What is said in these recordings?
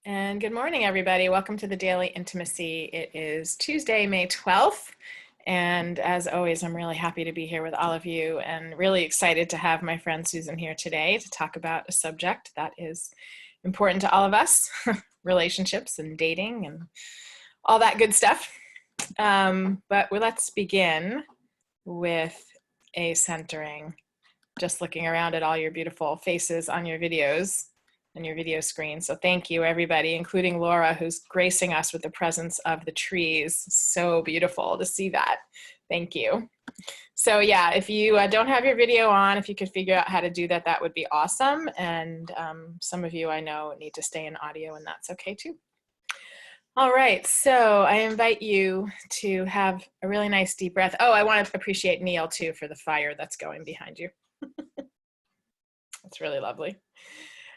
And good morning, everybody. Welcome to the Daily Intimacy. It is Tuesday, May 12th. And as always, I'm really happy to be here with all of you and really excited to have my friend Susan here today to talk about a subject that is important to all of us, relationships and dating and all that good stuff. But let's begin with a centering, just looking around at all your beautiful faces on your videos and your video screen. So thank you, everybody, including Laura, who's gracing us with the presence of the trees. So beautiful to see that. Thank you. So yeah, if you don't have your video on, if you could figure out how to do that, that would be awesome. And some of you I know need to stay in audio, and that's okay too. All right, so I invite you to have a really nice deep breath. Oh, I want to appreciate Neil too for the fire that's going behind you. That's really lovely.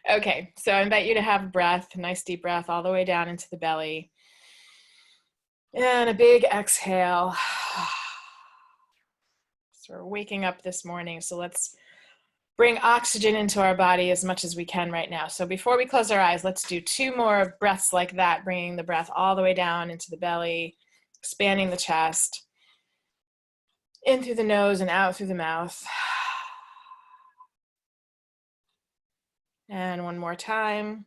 Okay, so I invite you to have a breath, a nice deep breath all the way down into the belly. And a big exhale. So we're waking up this morning, so let's bring oxygen into our body as much as we can right now. So before we close our eyes, let's do 2 more breaths like that, bringing the breath all the way down into the belly, expanding the chest, in through the nose and out through the mouth. And one more time.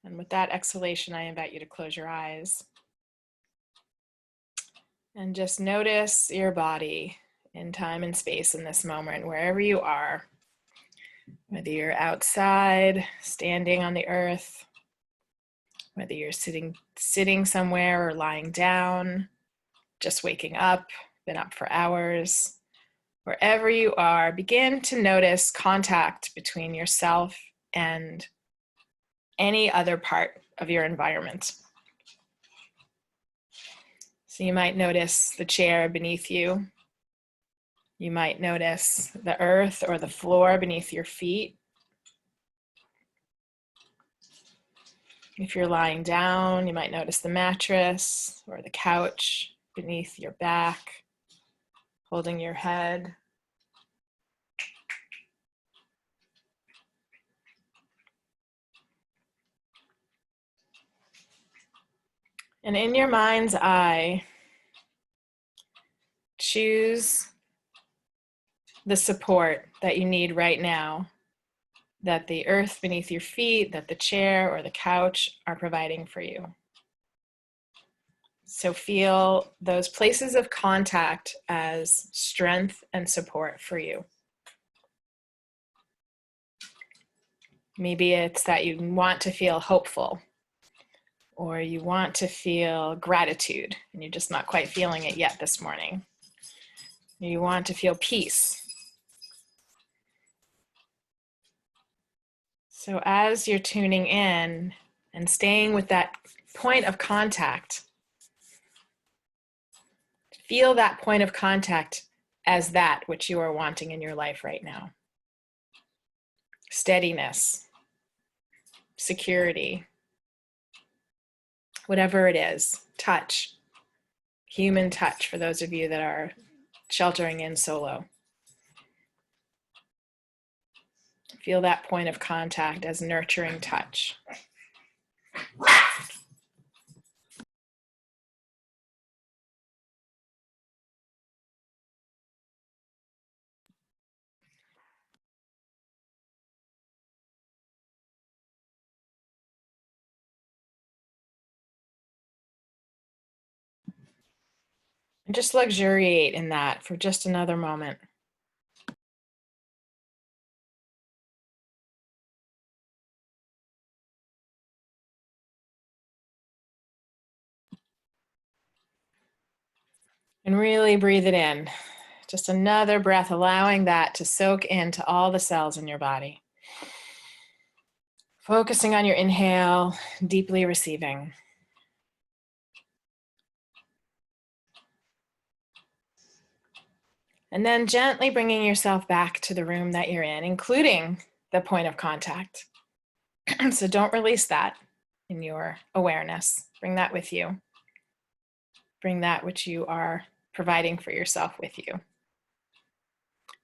And with that exhalation, I invite you to close your eyes. And just notice your body in time and space in this moment, wherever you are. Whether you're outside, standing on the earth, whether you're sitting somewhere or lying down, just waking up, been up for hours. Wherever you are, begin to notice contact between yourself and any other part of your environment. So you might notice the chair beneath you. You might notice the earth or the floor beneath your feet. If you're lying down, you might notice the mattress or the couch beneath your back, holding your head. And in your mind's eye, choose the support that you need right now, that the earth beneath your feet, that the chair or the couch are providing for you. So feel those places of contact as strength and support for you. Maybe it's that you want to feel hopeful, or you want to feel gratitude, and you're just not quite feeling it yet this morning. You want to feel peace. So as you're tuning in and staying with that point of contact, feel that point of contact as that which you are wanting in your life right now. Steadiness, security, whatever it is, touch, human touch for those of you that are sheltering in solo. Feel that point of contact as nurturing touch. And just luxuriate in that for just another moment. And really breathe it in. Just another breath, allowing that to soak into all the cells in your body. Focusing on your inhale, deeply receiving. And then gently bringing yourself back to the room that you're in, including the point of contact. So don't release that in your awareness. Bring that with you. Bring that which you are providing for yourself with you.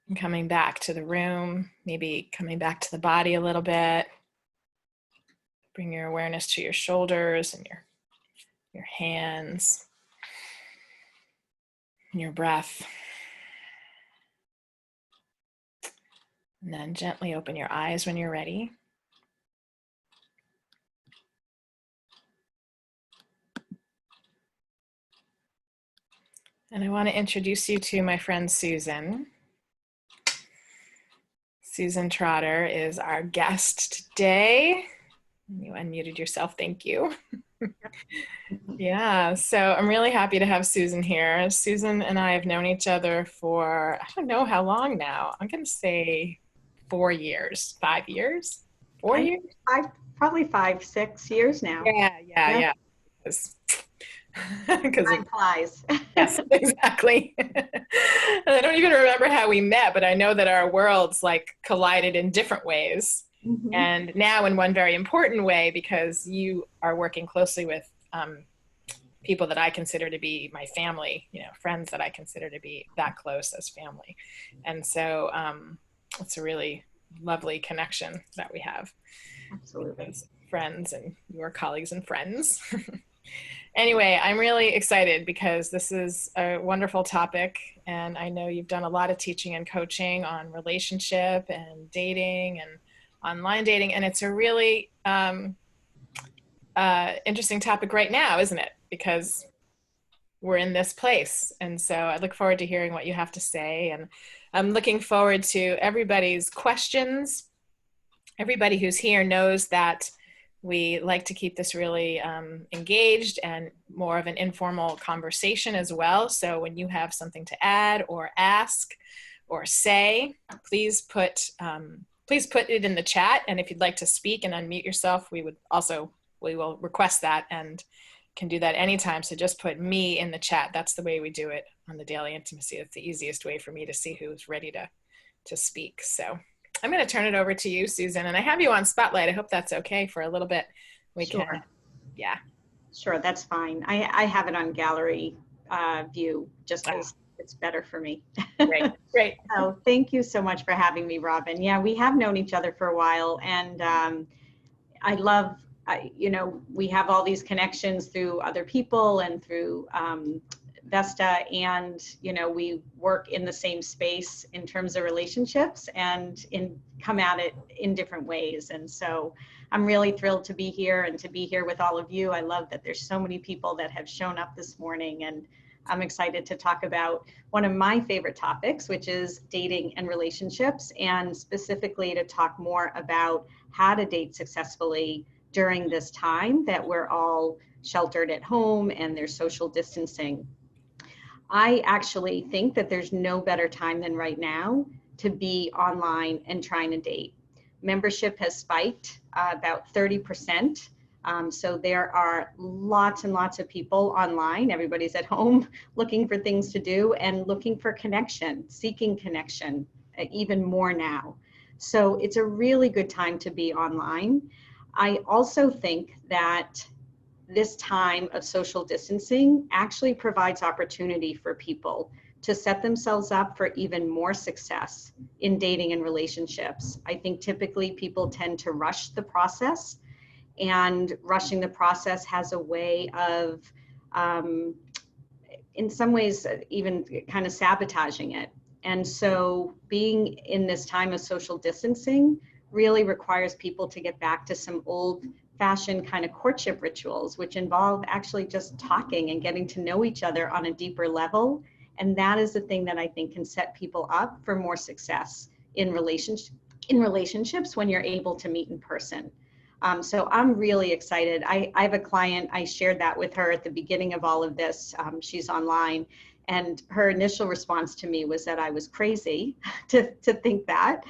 And coming back to the room, maybe coming back to the body a little bit. Bring your awareness to your shoulders and your hands, and your breath. And then gently open your eyes when you're ready. And I want to introduce you to my friend Susan. Susan Trotter is our guest today. You unmuted yourself, thank you. Yeah, so I'm really happy to have Susan here. Susan and I have known each other for, I don't know how long now. I'm going to say 4 years, 5 years, 4 years? Probably 5, 6 years now. Yeah. Because Time flies. yes, exactly. And I don't even remember how we met, but I know that our worlds like collided in different ways. Mm-hmm. And now in one very important way, because you are working closely with people that I consider to be my family, friends that I consider to be that close as family. And so it's a really lovely connection that we have. Absolutely. As friends and your colleagues and friends. Anyway, I'm really excited because this is a wonderful topic, and I know you've done a lot of teaching and coaching on relationship and dating and online dating, and it's a really interesting topic right now, isn't it? Because we're in this place, and so I look forward to hearing what you have to say, and I'm looking forward to everybody's questions. Everybody who's here knows that we like to keep this really engaged and more of an informal conversation as well. So when you have something to add or ask or say, please put it in the chat. And if you'd like to speak and unmute yourself, we will request that and can do that anytime. So just put me in the chat. That's the way we do it on the Daily Intimacy. It's the easiest way for me to see who's ready to speak. So I'm going to turn it over to you, Susan, and I have you on Spotlight. I hope that's okay for a little bit. Sure. Yeah. Sure, that's fine. I have it on gallery view just because it's better for me. Great. So thank you so much for having me, Robyn. Yeah, we have known each other for a while, and I love, we have all these connections through other people and through Vesta, and we work in the same space in terms of relationships and come at it in different ways. And so I'm really thrilled to be here and to be here with all of you. I love that there's so many people that have shown up this morning, and I'm excited to talk about one of my favorite topics, which is dating and relationships, and specifically to talk more about how to date successfully during this time that we're all sheltered at home and there's social distancing. I actually think that there's no better time than right now to be online and trying to date. Membership has spiked about 30%. So there are lots and lots of people online. Everybody's at home looking for things to do and looking for connection, seeking connection even more now. So it's a really good time to be online. I also think that this time of social distancing actually provides opportunity for people to set themselves up for even more success in dating and relationships. I think typically people tend to rush the process, and rushing the process has a way of, in some ways, even kind of sabotaging it. And so being in this time of social distancing really requires people to get back to some old-fashioned kind of courtship rituals, which involve actually just talking and getting to know each other on a deeper level. And that is the thing that I think can set people up for more success in relationships when you're able to meet in person. So I'm really excited. I have a client, I shared that with her at the beginning of all of this. She's online, and her initial response to me was that I was crazy to think that.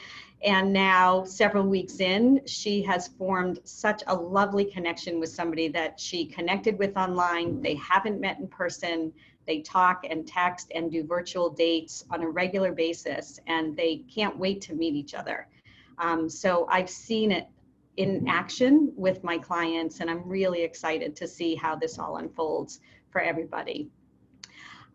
And now, several weeks in, she has formed such a lovely connection with somebody that she connected with online. They haven't met in person. They talk and text and do virtual dates on a regular basis, and they can't wait to meet each other. So I've seen it in action with my clients, and I'm really excited to see how this all unfolds for everybody.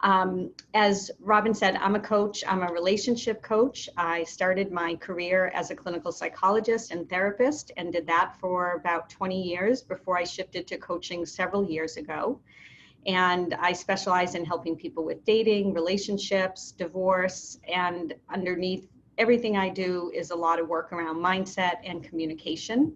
As Robyn said, I'm a coach. I'm a relationship coach. I started my career as a clinical psychologist and therapist and did that for about 20 years before I shifted to coaching several years ago. And I specialize in helping people with dating, relationships, divorce, and underneath everything I do is a lot of work around mindset and communication.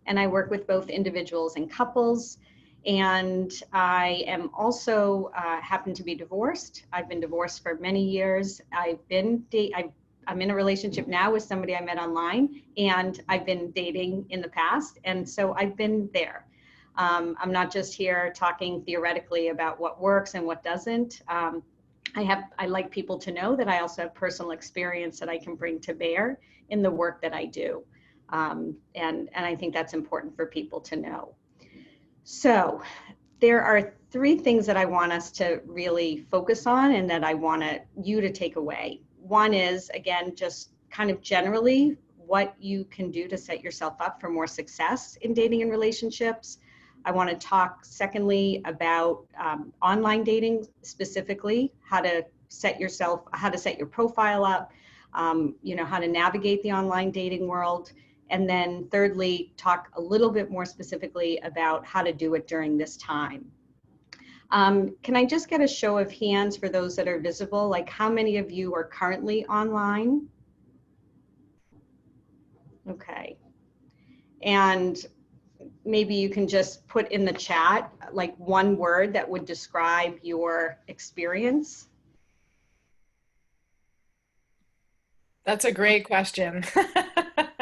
And I work with both individuals and couples. And I am also happen to be divorced. I've been divorced for many years. I'm in a relationship now with somebody I met online, and I've been dating in the past. And so I've been there. I'm not just here talking theoretically about what works and what doesn't. I like people to know that I also have personal experience that I can bring to bear in the work that I do. And I think that's important for people to know. So there are three things that I want us to really focus on and that I want you to take away. One is, again, just kind of generally what you can do to set yourself up for more success in dating and relationships. I want to talk, secondly, about online dating, specifically how to set your profile up, how to navigate the online dating world. And then thirdly, talk a little bit more specifically about how to do it during this time. Can I just get a show of hands for those that are visible? Like, how many of you are currently online? Okay. And maybe you can just put in the chat like one word that would describe your experience. That's a great question.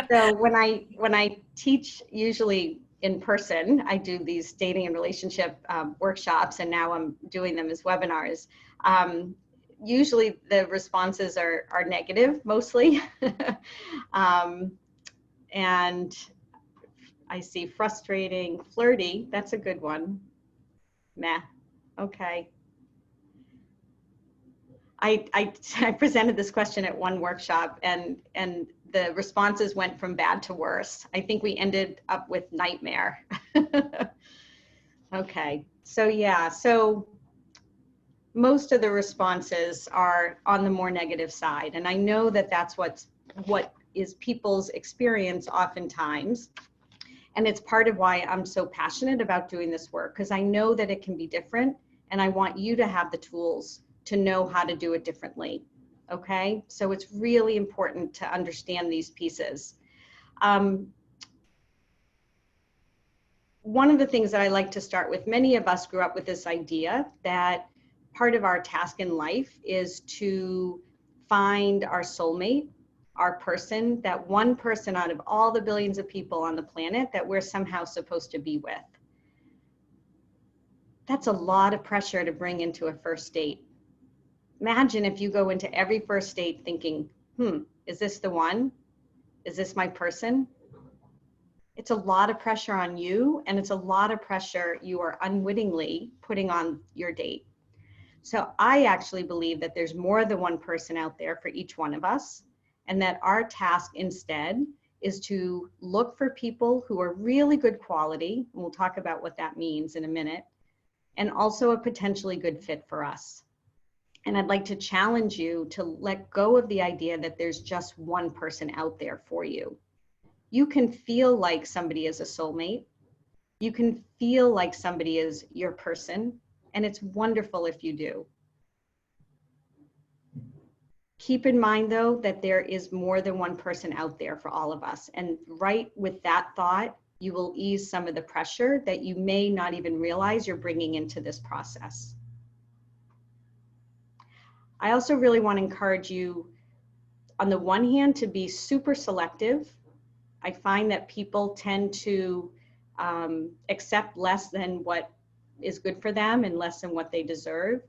So when I teach, usually in person, I do these dating and relationship workshops, and now I'm doing them as webinars. Usually the responses are negative, mostly. And I see frustrating, flirty. That's a good one. Meh. Okay. I presented this question at one workshop, and the responses went from bad to worse. I think we ended up with nightmare. Okay. So yeah. So most of the responses are on the more negative side, and I know that that's what is people's experience oftentimes. And it's part of why I'm so passionate about doing this work, because I know that it can be different, and I want you to have the tools to know how to do it differently. Okay, so it's really important to understand these pieces. One of the things that I like to start with, many of us grew up with this idea that part of our task in life is to find our soulmate, our person, that one person out of all the billions of people on the planet that we're somehow supposed to be with. That's a lot of pressure to bring into a first date. Imagine if you go into every first date thinking, is this the one? Is this my person? It's a lot of pressure on you, and it's a lot of pressure you are unwittingly putting on your date. So I actually believe that there's more than one person out there for each one of us, and that our task instead is to look for people who are really good quality, and we'll talk about what that means in a minute, and also a potentially good fit for us. And I'd like to challenge you to let go of the idea that there's just one person out there for you. You can feel like somebody is a soulmate. You can feel like somebody is your person, and it's wonderful if you do. Keep in mind, though, that there is more than one person out there for all of us. And right with that thought, you will ease some of the pressure that you may not even realize you're bringing into this process. I also really want to encourage you, on the one hand, to be super selective. I find that people tend to accept less than what is good for them and less than what they deserve.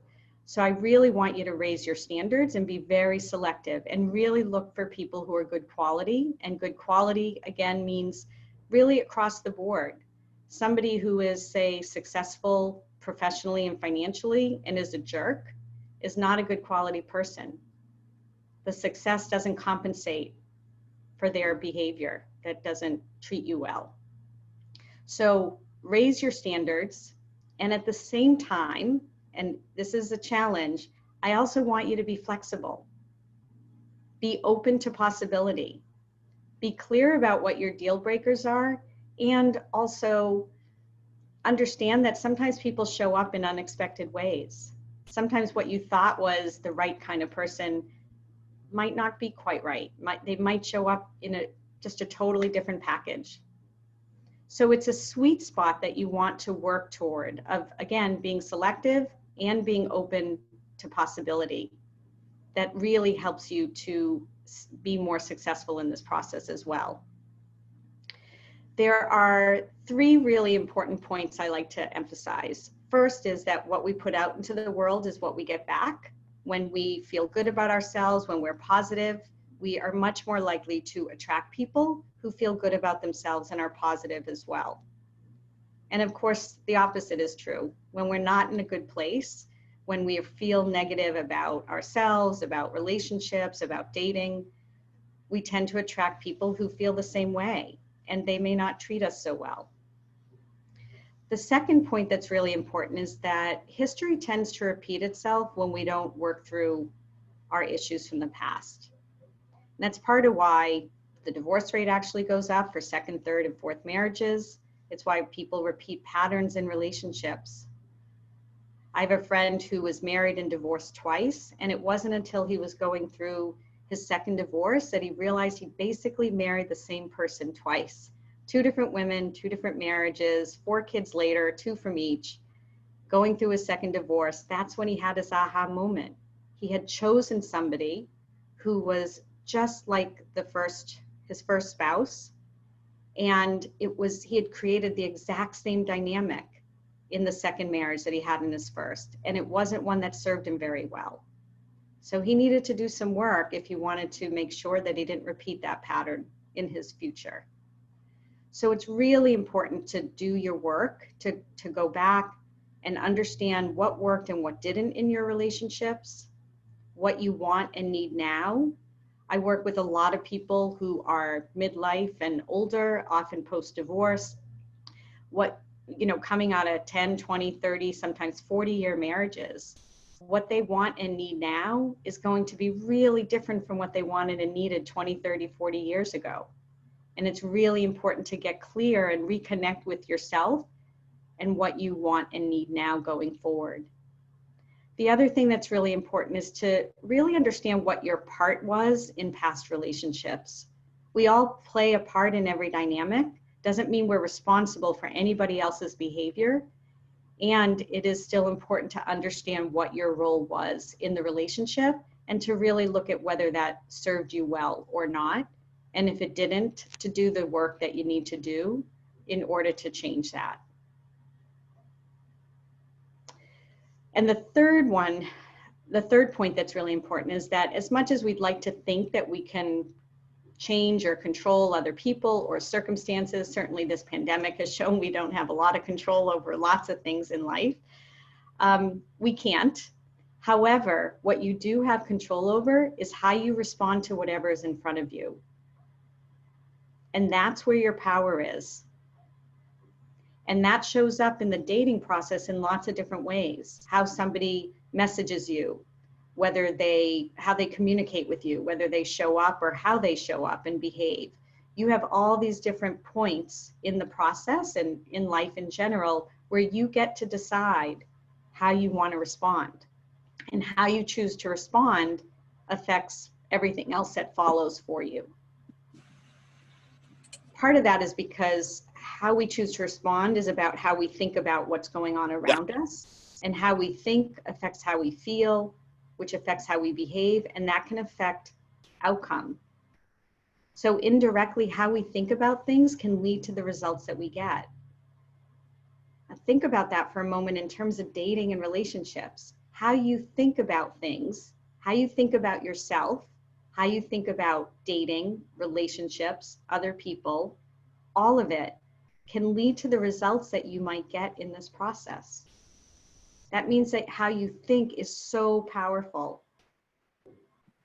So I really want you to raise your standards and be very selective and really look for people who are good quality. And good quality, again, means really across the board. Somebody who is, say, successful professionally and financially and is a jerk is not a good quality person. The success doesn't compensate for their behavior that doesn't treat you well. So raise your standards, and at the same time, and this is a challenge, I also want you to be flexible. Be open to possibility. Be clear about what your deal breakers are, and also understand that sometimes people show up in unexpected ways. Sometimes what you thought was the right kind of person might not be quite right. They might show up in just a totally different package. So it's a sweet spot that you want to work toward of, again, being selective and being open to possibility. That really helps you to be more successful in this process as well. There are three really important points I like to emphasize. First is that what we put out into the world is what we get back. When we feel good about ourselves, when we're positive, we are much more likely to attract people who feel good about themselves and are positive as well. And of course, the opposite is true. When we're not in a good place, when we feel negative about ourselves, about relationships, about dating, we tend to attract people who feel the same way, and they may not treat us so well. The second point that's really important is that history tends to repeat itself when we don't work through our issues from the past. And that's part of why the divorce rate actually goes up for second, third, and fourth marriages. It's why people repeat patterns in relationships. I have a friend who was married and divorced twice, and it wasn't until he was going through his second divorce that he realized he basically married the same person twice. 2 different women, 2 different marriages, 4 kids later, 2 from each. Going through his second divorce, that's when he had his aha moment. He had chosen somebody who was just like his first spouse, and he had created the exact same dynamic in the second marriage that he had in his first, and it wasn't one that served him very well. So he needed to do some work if he wanted to make sure that he didn't repeat that pattern in his future. So it's really important to do your work, to go back and understand what worked and what didn't in your relationships, what you want and need now. I work with a lot of people who are midlife and older, often post-divorce, coming out of 10, 20, 30, sometimes 40-year marriages. What they want and need now is going to be really different from what they wanted and needed 20, 30, 40 years ago. And it's really important to get clear and reconnect with yourself and what you want and need now going forward. The other thing that's really important is to really understand what your part was in past relationships. We all play a part in every dynamic. Doesn't mean we're responsible for anybody else's behavior. And it is still important to understand what your role was in the relationship and to really look at whether that served you well or not. And if it didn't, to do the work that you need to do in order to change that. And the third point that's really important is that as much as we'd like to think that we can change or control other people or circumstances, certainly this pandemic has shown we don't have a lot of control over lots of things in life. We can't. However, what you do have control over is how you respond to whatever is in front of you. And that's where your power is. And that shows up in the dating process in lots of different ways. How somebody messages you, how they communicate with you, whether they show up or how they show up and behave. You have all these different points in the process and in life in general where you get to decide how you want to respond. And how you choose to respond affects everything else that follows for you. Part of that is because how we choose to respond is about how we think about what's going on around us, and how we think affects how we feel, which affects how we behave, and that can affect outcome. So indirectly, how we think about things can lead to the results that we get. Now think about that for a moment in terms of dating and relationships. How you think about things, how you think about yourself, how you think about dating, relationships, other people, all of it can lead to the results that you might get in this process. That means that how you think is so powerful.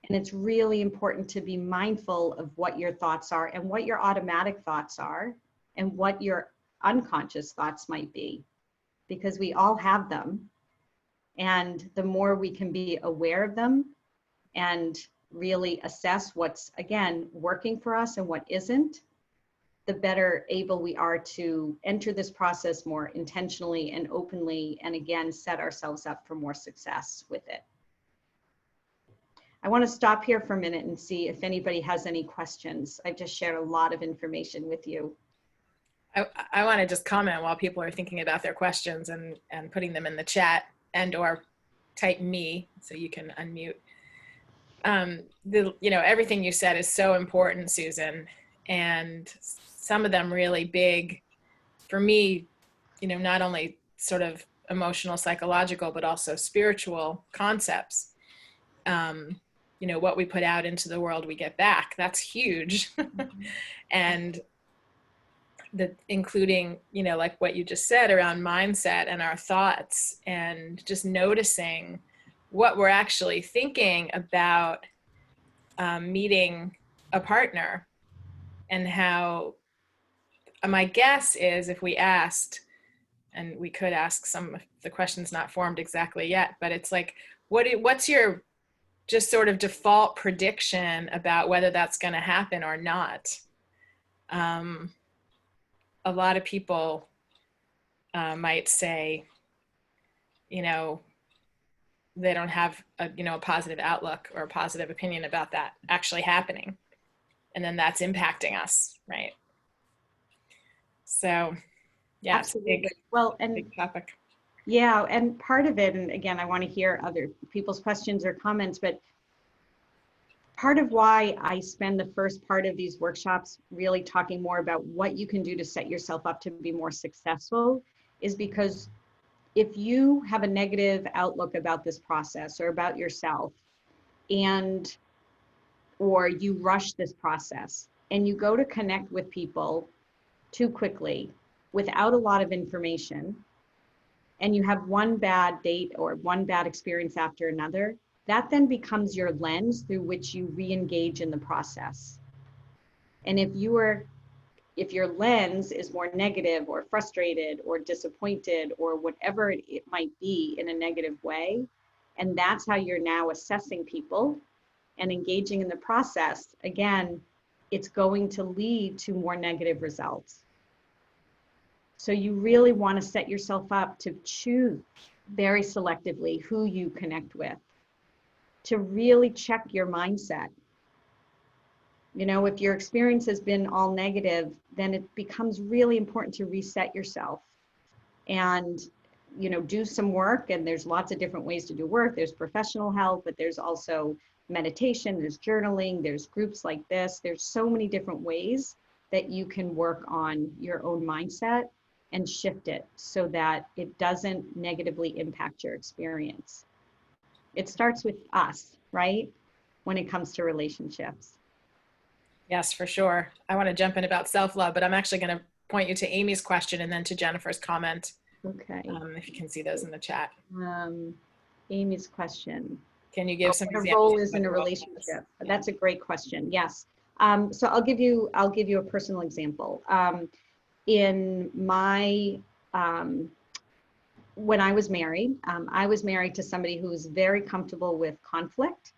And it's really important to be mindful of what your thoughts are and what your automatic thoughts are and what your unconscious thoughts might be, because we all have them. And the more we can be aware of them and really assess what's, again, working for us and what isn't, the better able we are to enter this process more intentionally and openly, and again, set ourselves up for more success with it. I want to stop here for a minute and see if anybody has any questions. I've just shared a lot of information with you. I want to just comment while people are thinking about their questions and putting them in the chat, and or type me so you can unmute. Everything you said is so important, Susan, and some of them really big for me, not only sort of emotional, psychological, but also spiritual concepts. What we put out into the world, we get back. That's huge. And including, like what you just said around mindset and our thoughts, and just noticing what we're actually thinking about meeting a partner, and how my guess is if we asked, and we could ask some of the questions not formed exactly yet, but it's like, what's your just sort of default prediction about whether that's going to happen or not? A lot of people might say, they don't have a positive outlook or a positive opinion about that actually happening. And then that's impacting us, right? So yeah, Absolutely. it's a big topic. Yeah, and part of it, and again, I want to hear other people's questions or comments, but part of why I spend the first part of these workshops really talking more about what you can do to set yourself up to be more successful is because if you have a negative outlook about this process or about yourself, or you rush this process and you go to connect with people too quickly without a lot of information, and you have one bad date or one bad experience after another, that then becomes your lens through which you re-engage in the process. And if your lens is more negative or frustrated or disappointed or whatever it might be in a negative way, and that's how you're now assessing people and engaging in the process, again, it's going to lead to more negative results. So you really want to set yourself up to choose very selectively who you connect with, to really check your mindset. If your experience has been all negative, then it becomes really important to reset yourself and, do some work. And there's lots of different ways to do work. There's professional help, but there's also meditation, there's journaling, there's groups like this. There's so many different ways that you can work on your own mindset and shift it so that it doesn't negatively impact your experience. It starts with us, right? When it comes to relationships. Yes, for sure. I want to jump in about self-love, but I'm actually going to point you to Amy's question and then to Jennifer's comment. Okay. If you can see those in the chat. Amy's question. Can you give some what examples? What role is in a relationship? Yeah. That's a great question. Yes. So I'll give you a personal example. In my, when I was married to somebody who was very comfortable with conflict.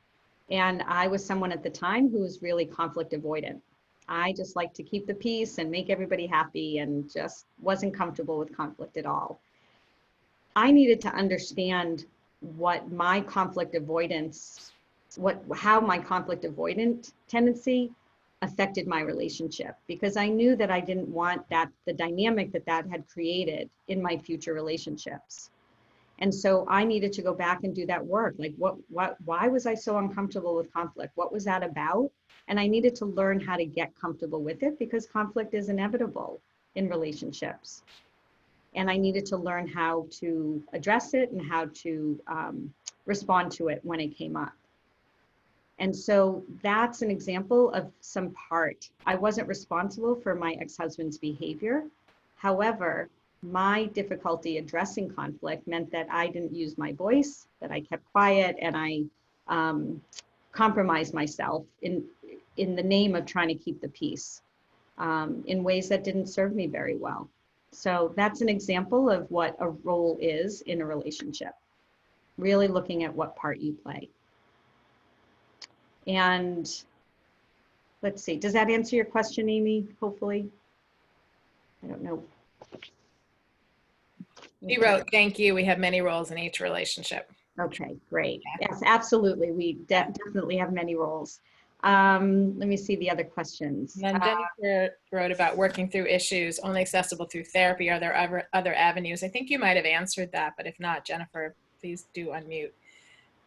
And I was someone at the time who was really conflict avoidant. I just like to keep the peace and make everybody happy and just wasn't comfortable with conflict at all. I needed to understand what my conflict avoidance, how my conflict avoidant tendency affected my relationship, because I knew that I didn't want the dynamic that had created in my future relationships. And so I needed to go back and do that work. Like why was I so uncomfortable with conflict? What was that about? And I needed to learn how to get comfortable with it, because conflict is inevitable in relationships. And I needed to learn how to address it and how to respond to it when it came up. And so that's an example of some part. I wasn't responsible for my ex-husband's behavior. However, my difficulty addressing conflict meant that I didn't use my voice, that I kept quiet, and I compromised myself in the name of trying to keep the peace in ways that didn't serve me very well. So that's an example of what a role is in a relationship. really looking at what part you play. And let's see, does that answer your question, Amy? Hopefully. I don't know. She wrote, thank you. We have many roles in each relationship. Okay, great. Yeah. Yes, absolutely. We definitely have many roles. Let me see the other questions. And then Jennifer wrote about working through issues only accessible through therapy. Are there other avenues? I think you might have answered that, but if not, Jennifer, please do unmute.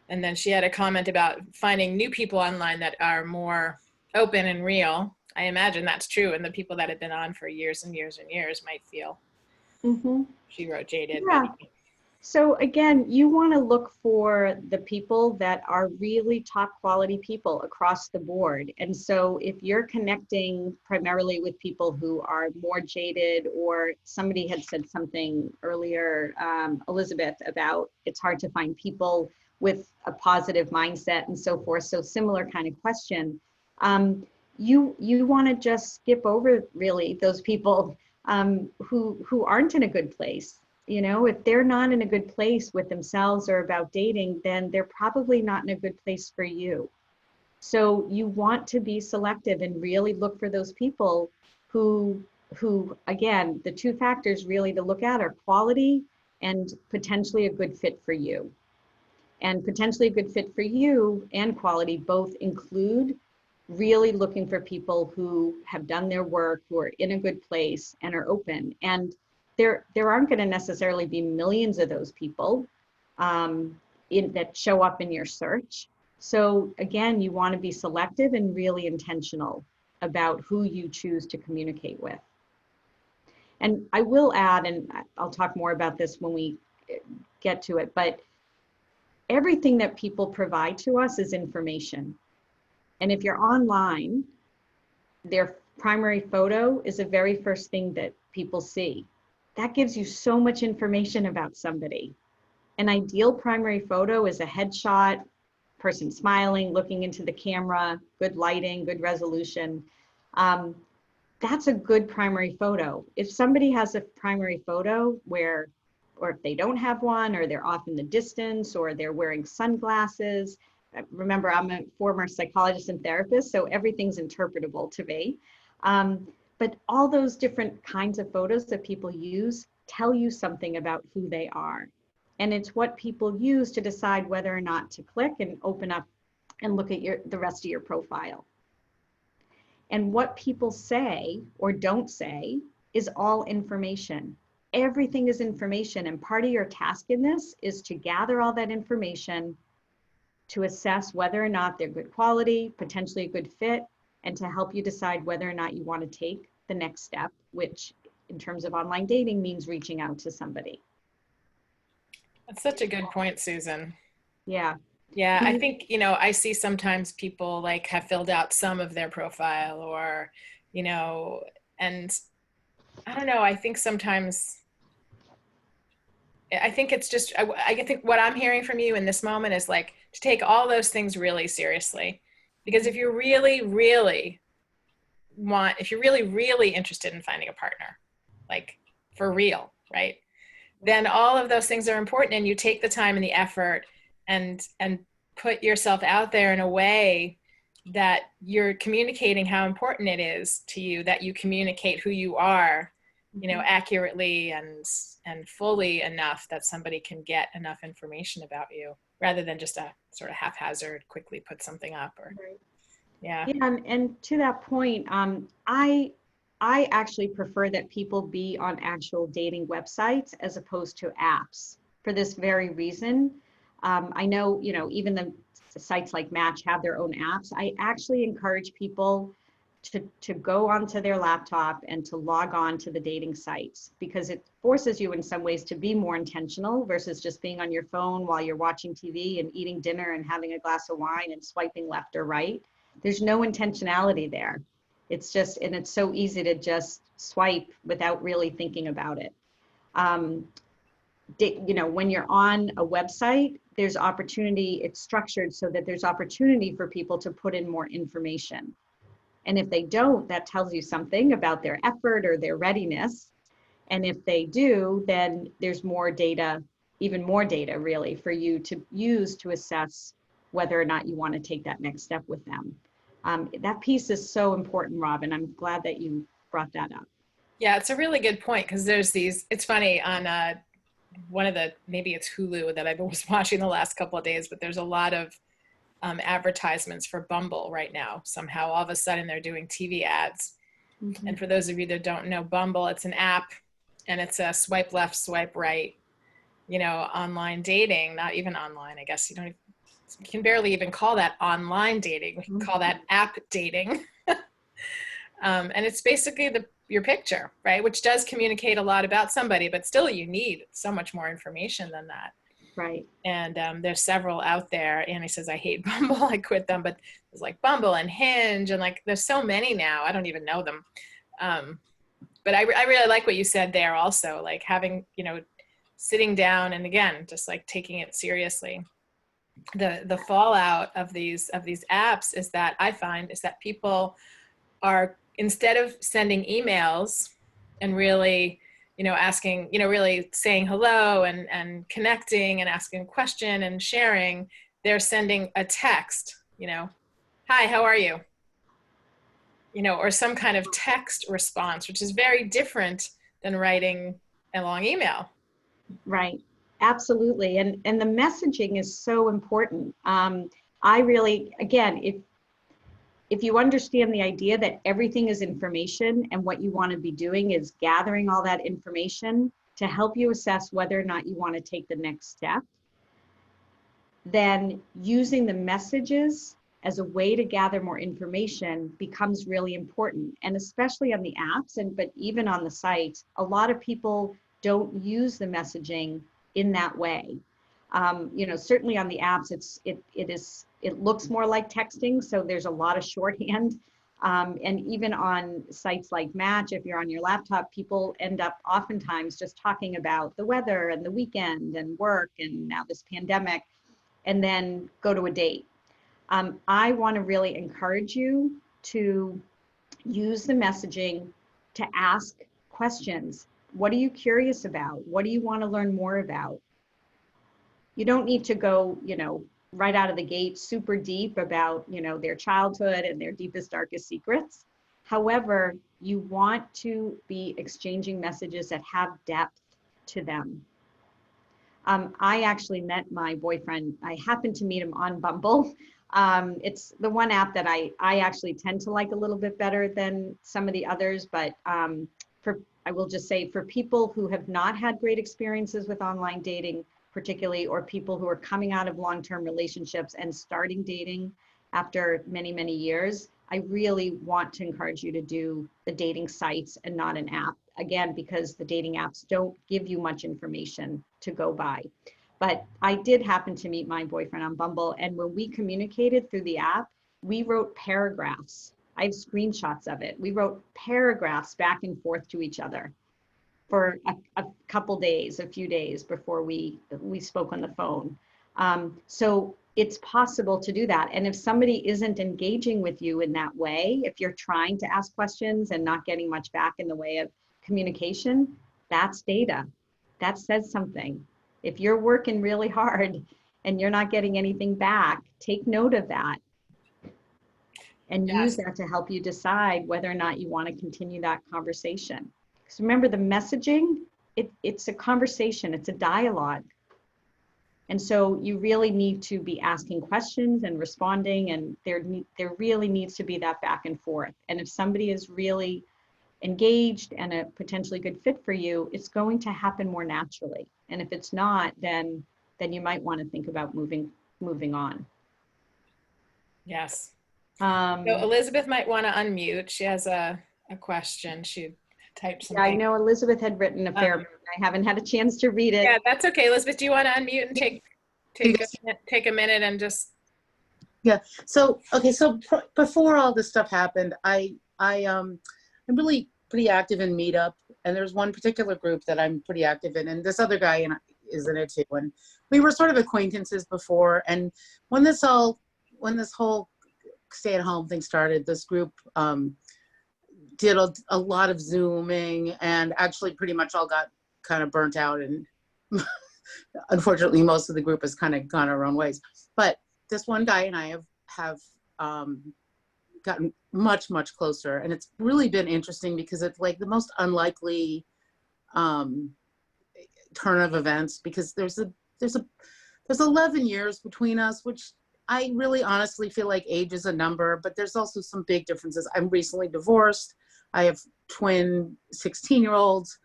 And then she had a comment about finding new people online that are more open and real. I imagine that's true. And the people that have been on for years and years and years might feel, she wrote, jaded. Yeah. But So again, you want to look for the people that are really top quality people across the board. And so if you're connecting primarily with people who are more jaded, or somebody had said something earlier, Elizabeth, about it's hard to find people with a positive mindset and so forth. So similar kind of question. You want to just skip over really those people who aren't in a good place. You know, if they're not in a good place with themselves or about dating, then they're probably not in a good place for you. So you want to be selective and really look for those people who again, the two factors really to look at are quality and potentially a good fit for you. And potentially a good fit for you and quality both include really looking for people who have done their work, who are in a good place and are open. And there aren't going to necessarily be millions of those people that show up in your search. So again, you want to be selective and really intentional about who you choose to communicate with. And I will add, and I'll talk more about this when we get to it, but everything that people provide to us is information. And if you're online, their primary photo is the very first thing that people see. That gives you so much information about somebody. An ideal primary photo is a headshot, person smiling, looking into the camera, good lighting, good resolution. That's a good primary photo. If somebody has a primary photo or if they don't have one, or they're off in the distance, or they're wearing sunglasses. Remember, I'm a former psychologist and therapist, so everything's interpretable to me. But all those different kinds of photos that people use tell you something about who they are. And it's what people use to decide whether or not to click and open up and look at the rest of your profile. And what people say or don't say is all information. Everything is information, and part of your task in this is to gather all that information to assess whether or not they're good quality, potentially a good fit, and to help you decide whether or not you want to take the next step, which in terms of online dating means reaching out to somebody. that's such a good point, Susan. Yeah. Yeah, I think, I see sometimes people like have filled out some of their profile or, and I don't know, I think sometimes, I think it's just, I think what I'm hearing from you in this moment is like to take all those things really seriously. Because if you're really, really really interested in finding a partner, like for real, right? Then all of those things are important, and you take the time and the effort and put yourself out there in a way that you're communicating how important it is to you that you communicate who you are, accurately and fully enough that somebody can get enough information about you rather than just a sort of haphazard, quickly put something up or. Right. Yeah. Yeah, and to that point, I actually prefer that people be on actual dating websites as opposed to apps for this very reason. I know, even the sites like Match have their own apps. I actually encourage people to go onto their laptop and to log on to the dating sites, because it forces you in some ways to be more intentional versus just being on your phone while you're watching TV and eating dinner and having a glass of wine and swiping left or right. There's no intentionality there. It's just, and it's so easy to just swipe without really thinking about it. When you're on a website, there's opportunity, it's structured so that there's opportunity for people to put in more information. And if they don't, that tells you something about their effort or their readiness. And if they do, then there's more data even more data really for you to use to assess whether or not you want to take that next step with them. That piece is so important, Robyn. I'm glad that you brought that up. Yeah, it's a really good point because there's these, it's funny on one of the, maybe it's Hulu that I've been watching the last couple of days, but there's a lot of advertisements for Bumble right now. Somehow all of a sudden they're doing TV ads. Mm-hmm. And for those of you that don't know Bumble, it's an app and it's a swipe left, swipe right, online dating, not even online. I guess you can barely even call that online dating. We can call that app dating. And it's basically your picture, right? Which does communicate a lot about somebody, but still you need so much more information than that. Right. And there's several out there. Annie says, I hate Bumble, I quit them, but there's like Bumble and Hinge and like, there's so many now, I don't even know them. But I really like what you said there also, like having, sitting down and again, just like taking it seriously. The fallout of these apps is that I find is that people are, instead of sending emails and really, asking, really saying hello and connecting and asking a question and sharing, they're sending a text, hi, how are you? Or some kind of text response, which is very different than writing a long email. Right. Absolutely. And the messaging is so important. I really, again, if you understand the idea that everything is information and what you want to be doing is gathering all that information to help you assess whether or not you want to take the next step, then using the messages as a way to gather more information becomes really important. And especially on the apps, but even on the site, a lot of people don't use the messaging in that way. Certainly on the apps, it looks more like texting, so there's a lot of shorthand. And even on sites like Match, if you're on your laptop, people end up oftentimes just talking about the weather and the weekend and work and now this pandemic, and then go to a date. I want to really encourage you to use the messaging to ask questions. What are you curious about? What do you want to learn more about? You don't need to go, right out of the gate super deep about, their childhood and their deepest, darkest secrets. However, you want to be exchanging messages that have depth to them. I actually met my boyfriend. I happened to meet him on Bumble. It's the one app that I actually tend to like a little bit better than some of the others, but I will just say for people who have not had great experiences with online dating, particularly, or people who are coming out of long-term relationships and starting dating after many, many years, I really want to encourage you to do the dating sites and not an app. Again, because the dating apps don't give you much information to go by. But I did happen to meet my boyfriend on Bumble, and when we communicated through the app, we wrote paragraphs. I have screenshots of it. We wrote paragraphs back and forth to each other for a few days before we spoke on the phone. So it's possible to do that. And if somebody isn't engaging with you in that way, if you're trying to ask questions and not getting much back in the way of communication, that's data. That says something. If you're working really hard and you're not getting anything back, take note of that and use that to help you decide whether or not you want to continue that conversation. Because remember, the messaging, it's a conversation, it's a dialogue. And so you really need to be asking questions and responding, and there really needs to be that back and forth. And if somebody is really engaged and a potentially good fit for you, it's going to happen more naturally. And if it's not, then you might want to think about moving on. Yes. So Elizabeth might want to unmute. She has a question. She typed something. Yeah, I know Elizabeth had written a fair bit. I haven't had a chance to read it. Yeah, that's okay. Elizabeth, do you want to unmute and take a minute and just? Yeah. So okay. So before all this stuff happened, I'm really pretty active in Meetup, and there's one particular group that I'm pretty active in, and this other guy is in it too. And we were sort of acquaintances before, and when this whole stay-at-home thing started, this group did a lot of Zooming, and actually pretty much all got kind of burnt out and unfortunately, most of the group has kind of gone our own ways. But this one guy and I have gotten much, much closer. And it's really been interesting because it's like the most unlikely turn of events, because there's 11 years between us, which I really honestly feel like age is a number, but there's also some big differences. I'm recently divorced. I have twin 16-year-olds.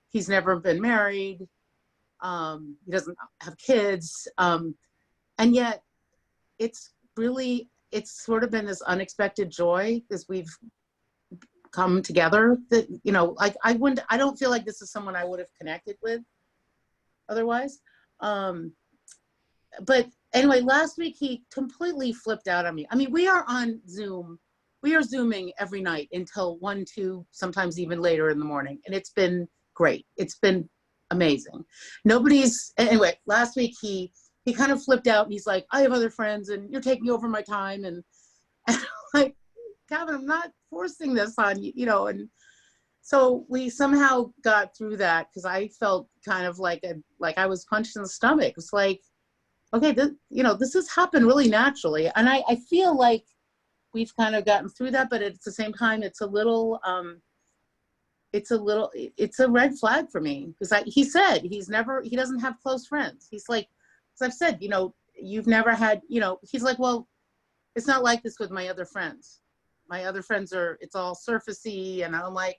He's never been married. He doesn't have kids. And yet it's sort of been this unexpected joy as we've come together that, you know, like I don't feel like this is someone I would have connected with otherwise. But anyway, last week he completely flipped out on me. I mean, we are on Zoom. We are Zooming every night until 1, 2, sometimes even later in the morning. And it's been great. It's been amazing. Anyway, last week he kind of flipped out and he's like, I have other friends and you're taking over my time. And I'm like, Gavin, I'm not forcing this on you, you know. And so we somehow got through that, because I felt kind of like I was punched in the stomach. It's like, okay, this has happened really naturally. And I feel like we've kind of gotten through that, but at the same time, it's a red flag for me, because he said he doesn't have close friends. He's like, as I've said, you know, you've never had, you know, he's like, well, it's not like this with my other friends. My other friends it's all surfacey. And I'm like,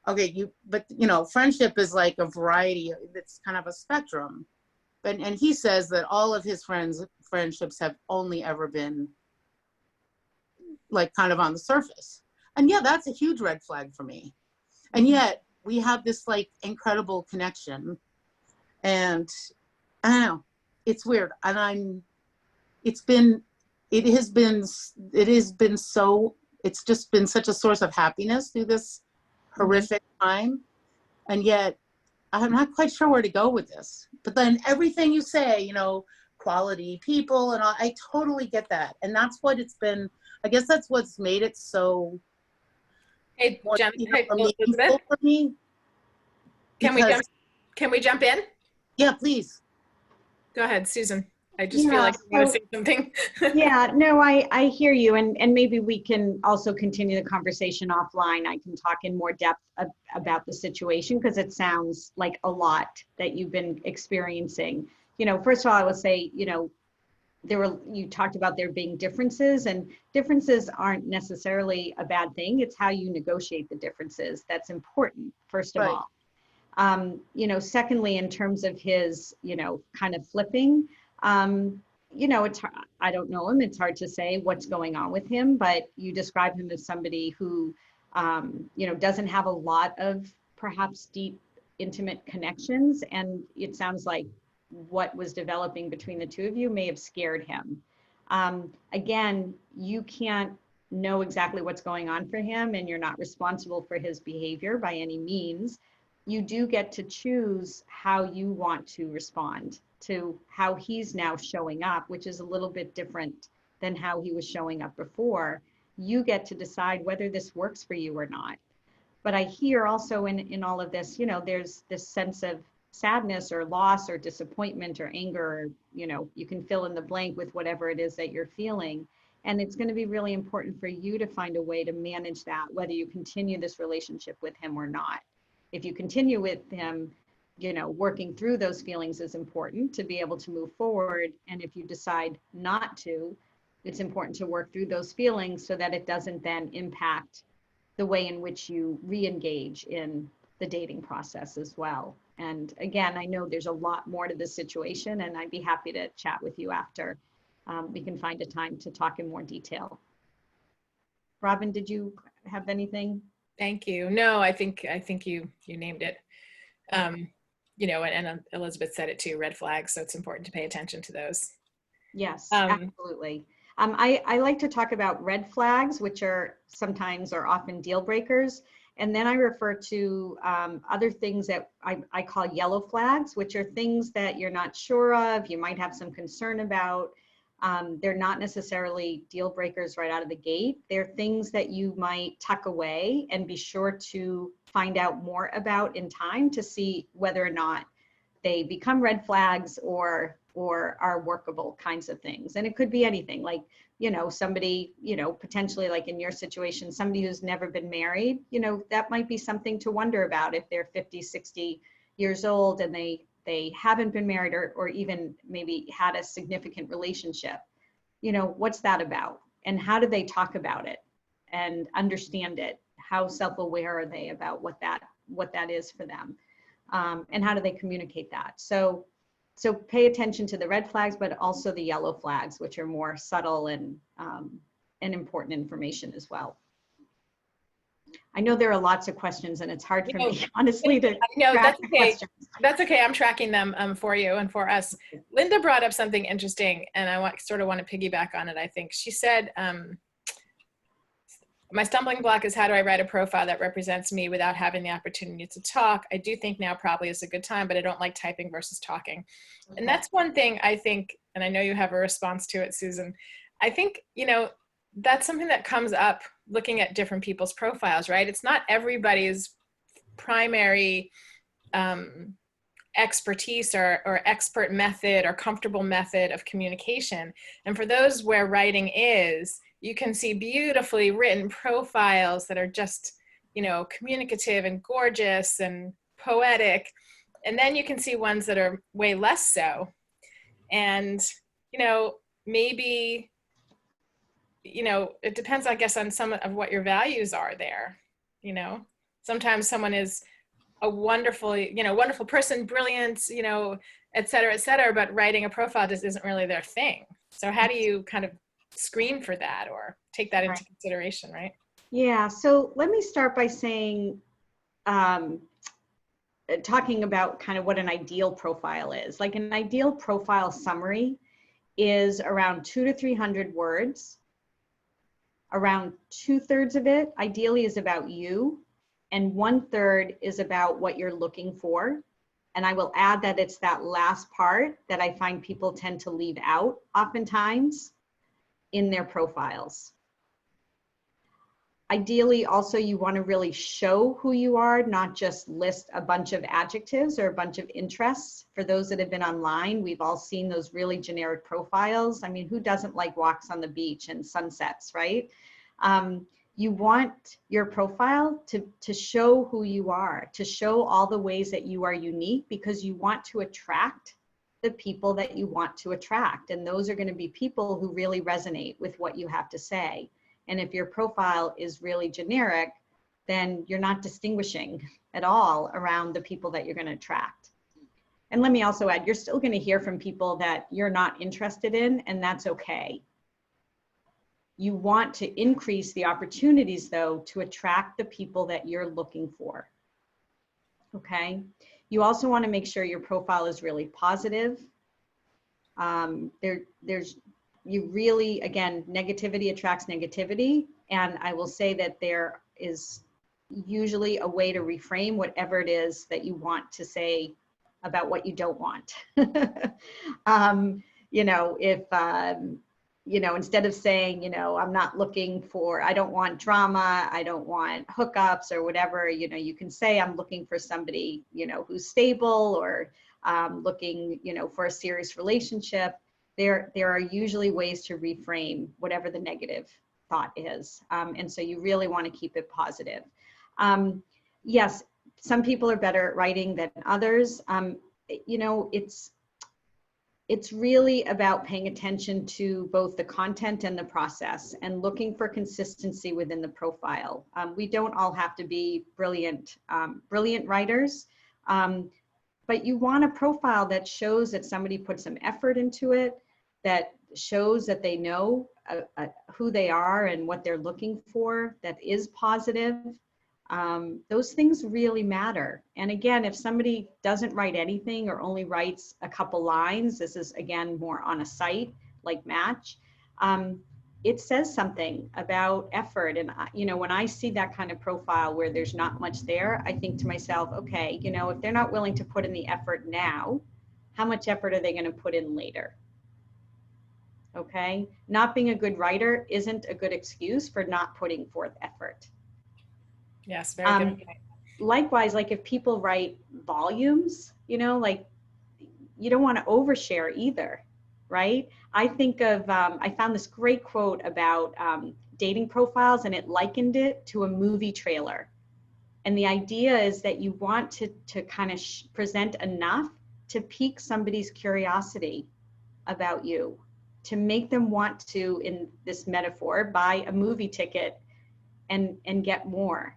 okay, but you know, friendship is like a variety. It's kind of a spectrum. And he says that all of his friendships have only ever been like kind of on the surface. And yeah, that's a huge red flag for me. And yet we have this like incredible connection, and I don't know, it's weird. And it's just been such a source of happiness through this horrific time. And yet I'm not quite sure where to go with this. But then everything you say, you know, quality people and all, I totally get that. And that's what it's been. I guess that's what's made it so Hey, meaningful Elizabeth, for me. can we jump in? Yeah, please. Go ahead, Susan. I just feel like I want to say something. Yeah, no, I hear you. And maybe we can also continue the conversation offline. I can talk in more depth about the situation, because it sounds like a lot that you've been experiencing. You know, first of all, I would say, you know, you talked about there being differences, and differences aren't necessarily a bad thing. It's how you negotiate the differences that's important, first of all. You know, secondly, in terms of his, you know, kind of flipping, you know, I don't know him. It's hard to say what's going on with him, but you describe him as somebody who, you know, doesn't have a lot of perhaps deep, intimate connections. And it sounds like what was developing between the two of you may have scared him. Again, you can't know exactly what's going on for him, and you're not responsible for his behavior by any means. You do get to choose how you want to respond to how he's now showing up, which is a little bit different than how he was showing up before. You get to decide whether this works for you or not. But I hear also in all of this, you know, there's this sense of sadness or loss or disappointment or anger, or, you know, you can fill in the blank with whatever it is that you're feeling. And it's going to be really important for you to find a way to manage that, whether you continue this relationship with him or not. If you continue with him, you know, working through those feelings is important to be able to move forward. And if you decide not to, it's important to work through those feelings so that it doesn't then impact the way in which you re-engage in the dating process as well. And again, I know there's a lot more to this situation, and I'd be happy to chat with you after we can find a time to talk in more detail. Robyn, did you have anything? Thank you. No, I think you named it. You know, and Elizabeth said it too, red flags. So it's important to pay attention to those. Yes, absolutely. I like to talk about red flags, which are sometimes or often deal breakers. And then I refer to other things that I call yellow flags, which are things that you're not sure of, you might have some concern about. They're not necessarily deal breakers right out of the gate. They're things that you might tuck away and be sure to find out more about in time to see whether or not they become red flags or are workable kinds of things. And it could be anything, like, you know, somebody, you know, potentially like in your situation, somebody who's never been married, you know, that might be something to wonder about if they're 50, 60 years old and they haven't been married or even maybe had a significant relationship. You know, what's that about? And how do they talk about it and understand it? How self-aware are they about what that is for them? And how do they communicate that? So pay attention to the red flags, but also the yellow flags, which are more subtle and important information as well. I know there are lots of questions, and it's hard for me, honestly, to track the questions. That's okay. I'm tracking them for you and for us. Linda brought up something interesting, and I want to piggyback on it, I think. She said, my stumbling block is how do I write a profile that represents me without having the opportunity to talk? I do think now probably is a good time, but I don't like typing versus talking. Okay. And that's one thing I think, and I know you have a response to it, Susan. I think, you know, that's something that comes up looking at different people's profiles, right? It's not everybody's primary expertise or expert method or comfortable method of communication. And for those where writing is, you can see beautifully written profiles that are just, you know, communicative and gorgeous and poetic. And then you can see ones that are way less so. And, you know, maybe, you know, it depends, I guess, on some of what your values are there. You know, sometimes someone is a wonderful, you know, wonderful person, brilliant, you know, et cetera, but writing a profile just isn't really their thing. So how do you kind of screen for that or take that into consideration, right? Yeah, so let me start by saying, talking about kind of what an ideal profile is. Like an ideal profile summary is around 200 to 300 words. Around 2/3 of it, ideally, is about you, and 1/3 is about what you're looking for. And I will add that it's that last part that I find people tend to leave out oftentimes in their profiles. Ideally, also, you want to really show who you are, not just list a bunch of adjectives or a bunch of interests. For those that have been online, we've all seen those really generic profiles. I mean, who doesn't like walks on the beach and sunsets, right? You want your profile to show who you are, to show all the ways that you are unique, because you want to attract the people that you want to attract. And those are going to be people who really resonate with what you have to say. And if your profile is really generic, then you're not distinguishing at all around the people that you're going to attract. And let me also add, you're still going to hear from people that you're not interested in, and that's okay. You want to increase the opportunities, though, to attract the people that you're looking for. Okay? You also want to make sure your profile is really positive. You really, again, negativity attracts negativity. And I will say that there is usually a way to reframe whatever it is that you want to say about what you don't want. You know, if, you know, instead of saying, you know, I'm not looking for, I don't want drama, I don't want hookups or whatever, you know, you can say I'm looking for somebody, you know, who's stable, or looking, you know, for a serious relationship. There are usually ways to reframe whatever the negative thought is. And so you really want to keep it positive. Yes, some people are better at writing than others. You know, it's really about paying attention to both the content and the process and looking for consistency within the profile. We don't all have to be brilliant writers, but you want a profile that shows that somebody put some effort into it, that shows that they know who they are and what they're looking for, that is positive. Those things really matter. And again, if somebody doesn't write anything or only writes a couple lines, this is again more on a site like Match, it says something about effort. And you know, when I see that kind of profile where there's not much there, I think to myself, okay, you know, if they're not willing to put in the effort now, how much effort are they going to put in later? Okay, not being a good writer isn't a good excuse for not putting forth effort. Yes, very good. Likewise, like if people write volumes, you know, like you don't want to overshare either, right? I think of, I found this great quote about dating profiles, and it likened it to a movie trailer. And the idea is that you want to kind of present enough to pique somebody's curiosity about you, to make them want to, in this metaphor, buy a movie ticket and get more,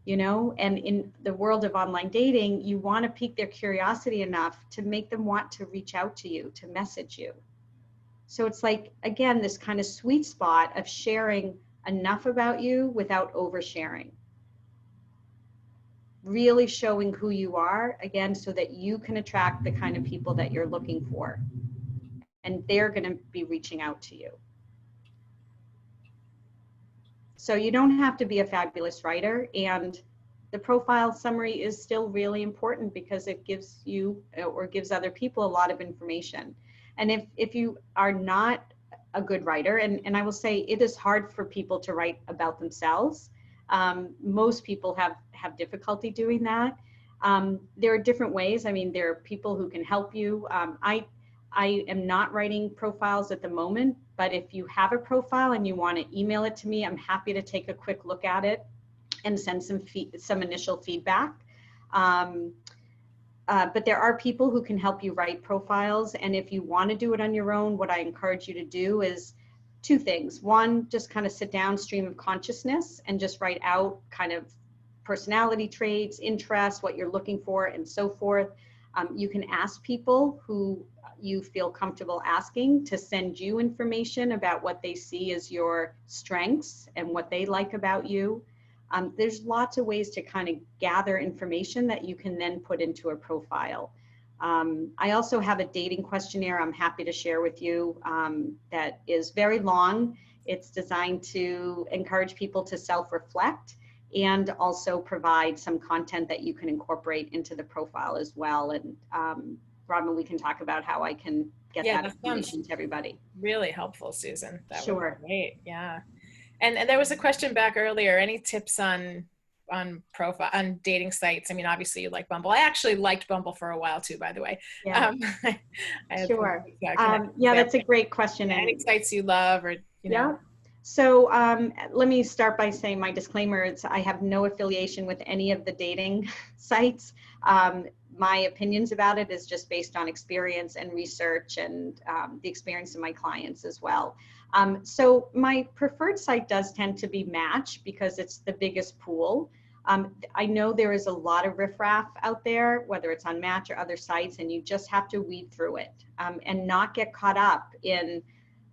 you know? And in the world of online dating, you want to pique their curiosity enough to make them want to reach out to you, to message you. So it's like, again, this kind of sweet spot of sharing enough about you without oversharing. Really showing who you are, again, so that you can attract the kind of people that you're looking for. And they're going to be reaching out to you. So you don't have to be a fabulous writer. And the profile summary is still really important because it gives you or gives other people a lot of information. And if you are not a good writer, and I will say it is hard for people to write about themselves. Most people have difficulty doing that. There are different ways. I mean, there are people who can help you. I am not writing profiles at the moment, but if you have a profile and you want to email it to me, I'm happy to take a quick look at it and send some initial feedback. But there are people who can help you write profiles. And if you want to do it on your own, what I encourage you to do is two things. One, just kind of sit down, stream of consciousness, and just write out kind of personality traits, interests, what you're looking for, and so forth. You can ask people who you feel comfortable asking to send you information about what they see as your strengths and what they like about you. There's lots of ways to kind of gather information that you can then put into a profile. I also have a dating questionnaire I'm happy to share with you that is very long. It's designed to encourage people to self-reflect and also provide some content that you can incorporate into the profile as well. And Robyn, we can talk about how I can get that information to everybody. Really helpful, Susan. That sure. would be great. Yeah. And there was a question back earlier. Any tips on profile on dating sites? I mean, obviously you like Bumble. I actually liked Bumble for a while too, by the way. Yeah. Sure. Yeah, that's a great question. Any sites you love, or you know? Yeah. So let me start by saying my disclaimer is I have no affiliation with any of the dating sites. My opinions about it is just based on experience and research and the experience of my clients as well. So my preferred site does tend to be Match because it's the biggest pool. I know there is a lot of riffraff out there, whether it's on Match or other sites, and you just have to weed through it and not get caught up in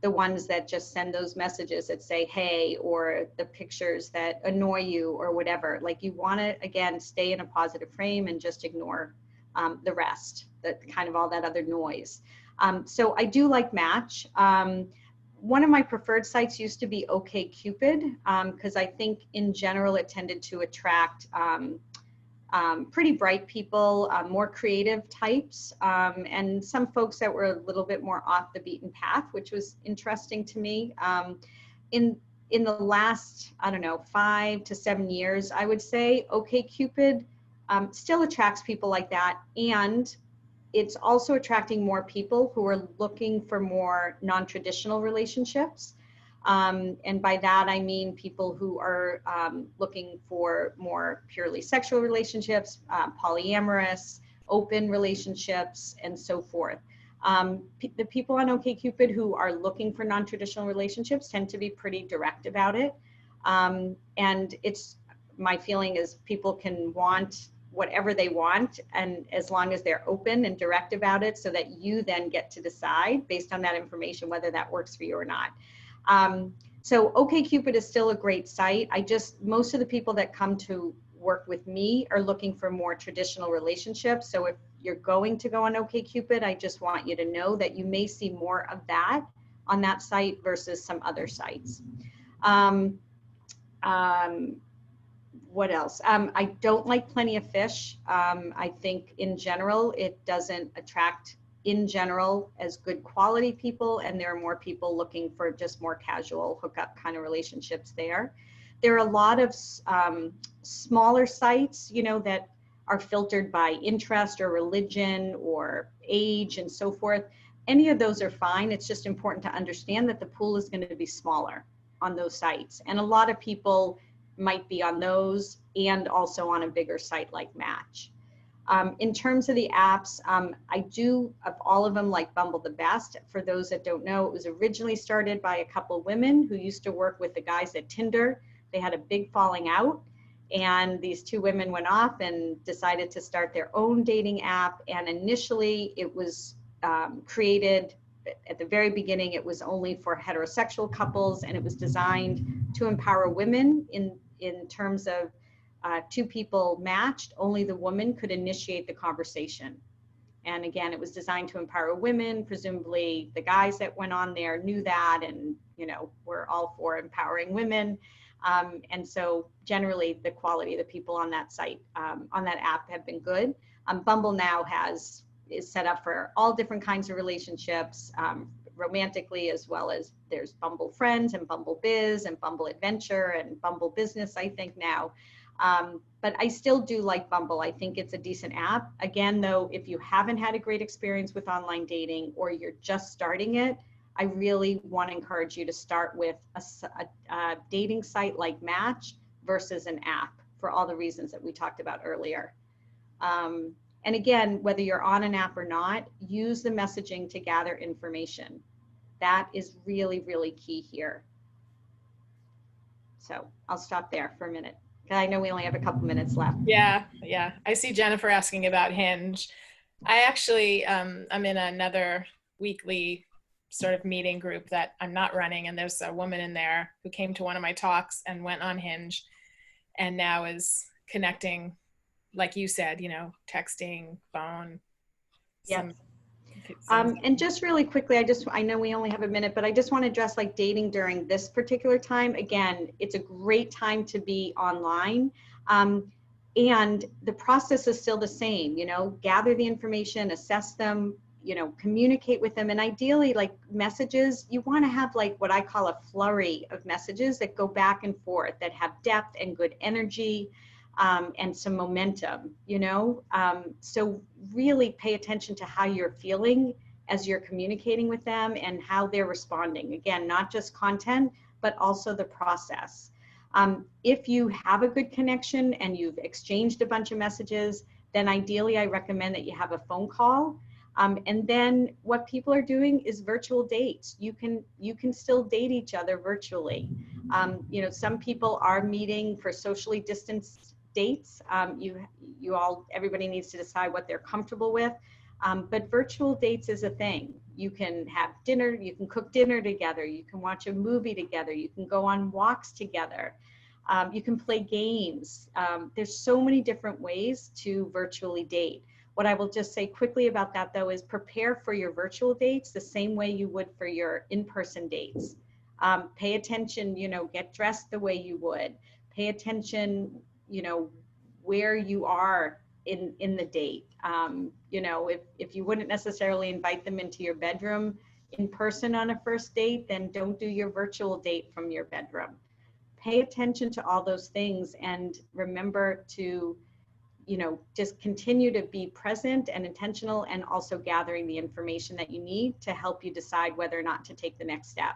the ones that just send those messages that say, hey, or the pictures that annoy you or whatever. Like, you want to, again, stay in a positive frame and just ignore the rest, that kind of all that other noise. So I do like Match. One of my preferred sites used to be OkCupid because I think in general it tended to attract pretty bright people, more creative types, and some folks that were a little bit more off the beaten path, which was interesting to me. In the last, I don't know, 5 to 7 years, I would say OkCupid still attracts people like that, and it's also attracting more people who are looking for more non-traditional relationships. And by that, I mean people who are looking for more purely sexual relationships, polyamorous, open relationships, and so forth. The people on OkCupid who are looking for non-traditional relationships tend to be pretty direct about it. And it's, my feeling is people can want whatever they want, and as long as they're open and direct about it, so that you then get to decide based on that information whether that works for you or not. So OkCupid is still a great site. Most of the people that come to work with me are looking for more traditional relationships. So if you're going to go on OkCupid, I just want you to know that you may see more of that on that site versus some other sites. What else? I don't like Plenty of Fish. I think in general, it doesn't attract in general as good quality people, and there are more people looking for just more casual hookup kind of relationships there. There are a lot of smaller sites, you know, that are filtered by interest or religion or age and so forth. Any of those are fine. It's just important to understand that the pool is going to be smaller on those sites. And a lot of people might be on those and also on a bigger site like Match. In terms of the apps, I do, of all of them, like Bumble the best. For those that don't know, it was originally started by a couple women who used to work with the guys at Tinder. They had a big falling out, and these two women went off and decided to start their own dating app. And initially it was created, at the very beginning, it was only for heterosexual couples, and it was designed to empower women in terms of two people matched, only the woman could initiate the conversation. And again, it was designed to empower women. Presumably the guys that went on there knew that, and we're all for empowering women. And so generally the quality of the people on that site, on that app, have been good. Bumble now is set up for all different kinds of relationships, romantically, as well as there's Bumble Friends and Bumble Biz and Bumble Adventure and Bumble Business, I think now. But I still do like Bumble. I think it's a decent app. Again, though, if you haven't had a great experience with online dating, or you're just starting it, I really want to encourage you to start with a dating site like Match versus an app, for all the reasons that we talked about earlier. And again, whether you're on an app or not, use the messaging to gather information. That is really, really key here. So I'll stop there for a minute. I know we only have a couple minutes left. Yeah. I see Jennifer asking about Hinge. I actually, I'm in another weekly sort of meeting group that I'm not running, and there's a woman in there who came to one of my talks and went on Hinge, and now is connecting, like you said, texting, phone. Yes. And just really quickly, I know we only have a minute, but I just want to address like dating during this particular time. Again, it's a great time to be online. And the process is still the same, gather the information, assess them, communicate with them. And ideally, like messages, you want to have like what I call a flurry of messages that go back and forth, that have depth and good energy. And some momentum, so really pay attention to how you're feeling as you're communicating with them and how they're responding. Again, not just content, but also the process. If you have a good connection and you've exchanged a bunch of messages, then ideally I recommend that you have a phone call. And then what people are doing is virtual dates. You can still date each other virtually. Some people are meeting for socially distanced dates. Everybody needs to decide what they're comfortable with. But virtual dates is a thing. You can have dinner, you can cook dinner together, you can watch a movie together, you can go on walks together, you can play games. There's so many different ways to virtually date. What I will just say quickly about that, though, is prepare for your virtual dates the same way you would for your in-person dates. Pay attention, get dressed the way you would. Pay attention, where you are in the date. If you wouldn't necessarily invite them into your bedroom in person on a first date, then don't do your virtual date from your bedroom. Pay attention to all those things and remember to, just continue to be present and intentional, and also gathering the information that you need to help you decide whether or not to take the next step.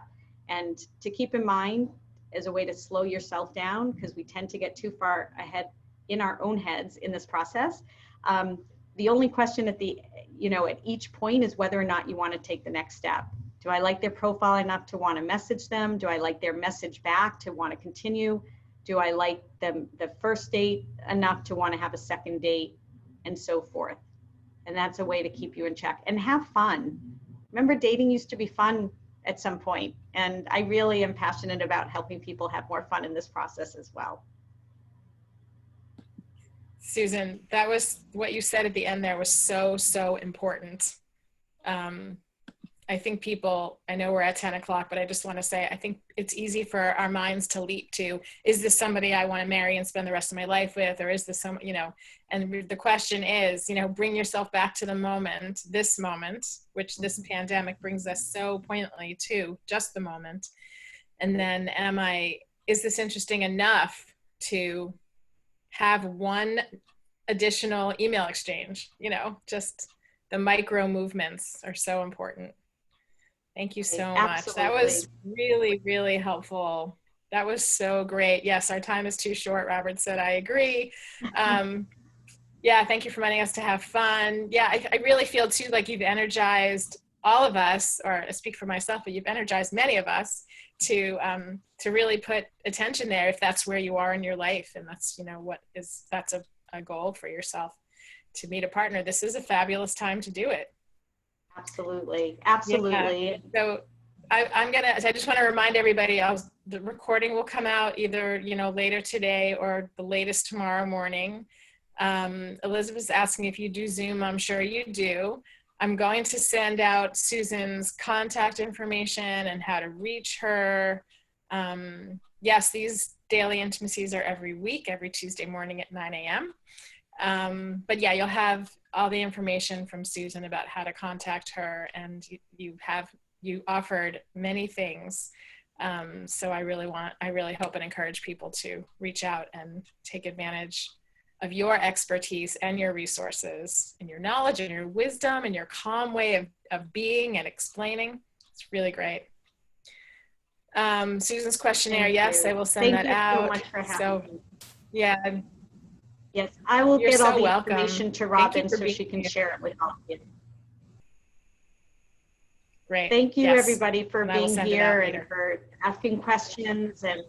And to keep in mind, as a way to slow yourself down, because we tend to get too far ahead in our own heads in this process. The only question at each point is whether or not you want to take the next step. Do I like their profile enough to want to message them? Do I like their message back to want to continue? Do I like the first date enough to want to have a second date, and so forth? And that's a way to keep you in check and have fun. Remember, dating used to be fun at some point, and I really am passionate about helping people have more fun in this process as well. Susan, that was what you said at the end there was so important. I think I know we're at 10 o'clock, but I just want to say, I think it's easy for our minds to leap to, is this somebody I want to marry and spend the rest of my life with? Or is this and the question is, bring yourself back to the moment, this moment, which this pandemic brings us so poignantly to, just the moment. And then is this interesting enough to have one additional email exchange, you know, just the micro movements are so important. Thank you so much. That was really, really helpful. That was so great. Yes, our time is too short, Robert said. I agree. Yeah, thank you for letting us to have fun. Yeah, I really feel too like you've energized all of us, or I speak for myself, but you've energized many of us to really put attention there if that's where you are in your life. And that's, you know, that's a goal for yourself, to meet a partner. This is a fabulous time to do it. Absolutely. Absolutely. Yeah. So I just want to remind everybody, the recording will come out either, you know, later today or the latest tomorrow morning. Elizabeth's asking if you do Zoom. I'm sure you do. I'm going to send out Susan's contact information and how to reach her. Yes, these daily intimacies are every week, every Tuesday morning at 9 a.m. But yeah, you'll have all the information from Susan about how to contact her, and you offered many things. So I really hope and encourage people to reach out and take advantage of your expertise and your resources and your knowledge and your wisdom and your calm way of being and explaining. It's really great. Susan's questionnaire, yes, I will send that out. Thank you so much for having me. Yeah. Yes, I will get all the information to Robyn so she can share it with all of you. Great. Thank you, everybody, for being here and for asking questions, and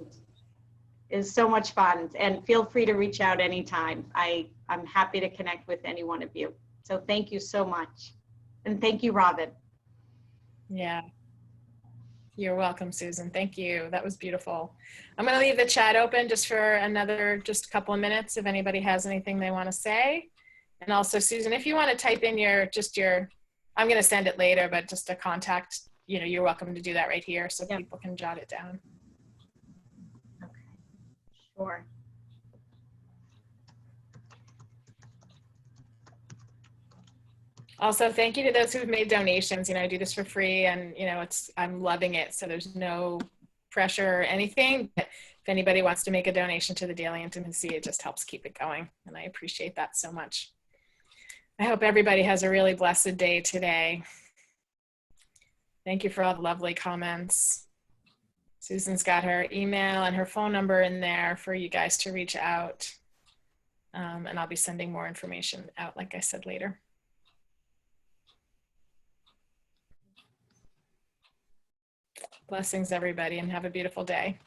is so much fun. And feel free to reach out anytime. I'm happy to connect with any one of you. So thank you so much. And thank you, Robyn. Yeah. You're welcome, Susan. Thank you. That was beautiful. I'm going to leave the chat open just for just a couple of minutes if anybody has anything they want to say. And also, Susan, if you want to type in I'm going to send it later, but just a contact, you know, you're welcome to do that right here so people can jot it down. Okay, sure. Also, thank you to those who've made donations. You know, I do this for free, and, you know, I'm loving it. So there's no pressure or anything. But if anybody wants to make a donation to the Daily Intimacy, it just helps keep it going. And I appreciate that so much. I hope everybody has a really blessed day today. Thank you for all the lovely comments. Susan's got her email and her phone number in there for you guys to reach out. And I'll be sending more information out, like I said, later. Blessings, everybody, and have a beautiful day.